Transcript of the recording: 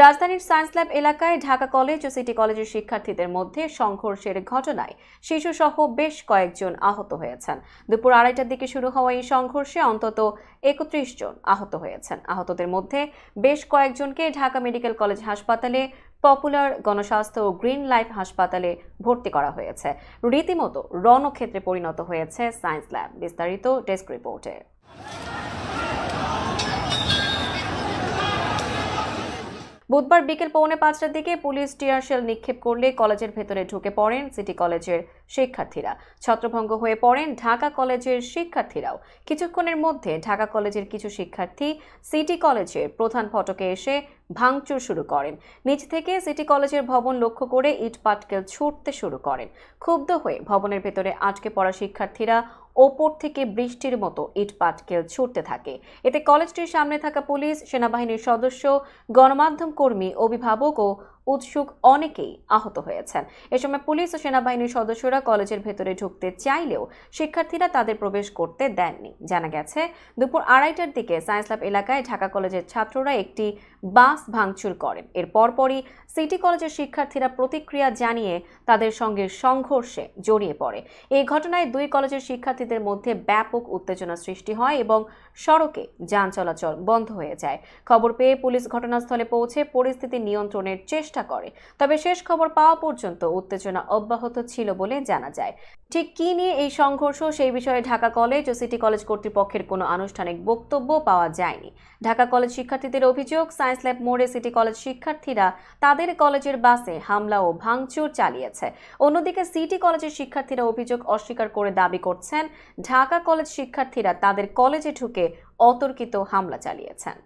রাজধানীর science lab এলাকায় Dhaka college ও city কলেজের শিক্ষার্থীদের মধ্যে সংঘর্ষের ঘটনায় শিশুসহ বেশ কয়েকজন আহত হয়েছেন। দুপুর 2:30টার দিকে শুরু হওয়া এই সংঘর্ষে অন্তত 31 জন আহত হয়েছেন। আহতদের মধ্যে বেশ কয়েকজনকে ঢাকা মেডিকেল কলেজ হাসপাতালে, পপুলার গণস্বাস্থ্য ও গ্রিন লাইফ হাসপাতালে ভর্তি করা হয়েছে। রীতিমতো রণক্ষেত্রে পরিণত হয়েছে সায়েন্স ল্যাব। বিস্তারিত ডেস্ক রিপোর্টে। বুধবার বিকেল 4:45টার দিকে পুলিশ টিয়ার শেল নিক্ষেপ করলে কলেজের ভেতরে ঢুকে পড়েন সিটি কলেজের শিক্ষার্থীরা। ছত্রভঙ্গ হয়ে পড়েন ঢাকা কলেজের শিক্ষার্থীরাও। কিছুক্ষণের মধ্যে ঢাকা কলেজের কিছু শিক্ষার্থী সিটি কলেজের প্রধান ফটকে এসে ভাঙচুর শুরু করেন। নিচ থেকে সিটি কলেজের ভবন লক্ষ্য করে ইট পাটকেল ছুটতে শুরু করেন। ক্ষুব্ধ হয়ে ভবনের ভেতরে আটকে পড়া শিক্ষার্থীরা ওপর থেকে বৃষ্টির মতো ইট পাটকেল ছুটতে থাকে। এতে কলেজটির সামনে থাকা পুলিশ, সেনাবাহিনীর সদস্য, গণমাধ্যম কর্মী, অভিভাবক ও উৎসুক অনেকেই আহত হয়েছেন। এ সময় পুলিশ ও সেনাবাহিনীর সদস্যরা কলেজের ভেতরে ঢুকতে চাইলেও শিক্ষার্থীরা তাদের প্রবেশ করতে দেননি। জানা গেছে, দুপুর 2:30টার দিকে সায়েন্স ল্যাব এলাকায় ঢাকা কলেজের ছাত্ররা একটি বাস ভাঙচুর করেন। এর পরপরই সিটি কলেজের শিক্ষার্থীরা প্রতিক্রিয়া জানিয়ে তাদের সঙ্গে সংঘর্ষে জড়িয়ে পড়ে। এই ঘটনায় দুই কলেজের শিক্ষার্থীদের মধ্যে ব্যাপক উত্তেজনা সৃষ্টি হয় এবং সড়কে যান চলাচল বন্ধ হয়ে যায়। খবর পেয়ে পুলিশ ঘটনাস্থলে পৌঁছে পরিস্থিতি নিয়ন্ত্রণের চেষ্টা করে। তবে শেষ খবর পাওয়া পর্যন্ত উত্তেজনা অব্যাহত ছিল বলে জানা যায়। ঠিক কী নিয়ে এই সংঘর্ষ, সেই বিষয়ে ঢাকা কলেজ ও সিটি কলেজ কর্তৃপক্ষের কোনো আনুষ্ঠানিক বক্তব্য পাওয়া যায়নি। ঢাকা কলেজ শিক্ষার্থীদের অভিযোগ, সায়েন্স ল্যাব মোড়ে সিটি কলেজ শিক্ষার্থীরা তাদের কলেজের বাসে হামলা ও ভাঙচুর চালিয়েছে। অন্যদিকে সিটি কলেজের শিক্ষার্থীরা অভিযোগ অস্বীকার করে দাবি করছেন ঢাকা কলেজ শিক্ষার্থীরা তাদের কলেজে ঢুকে অতর্কিত হামলা চালিয়েছেন।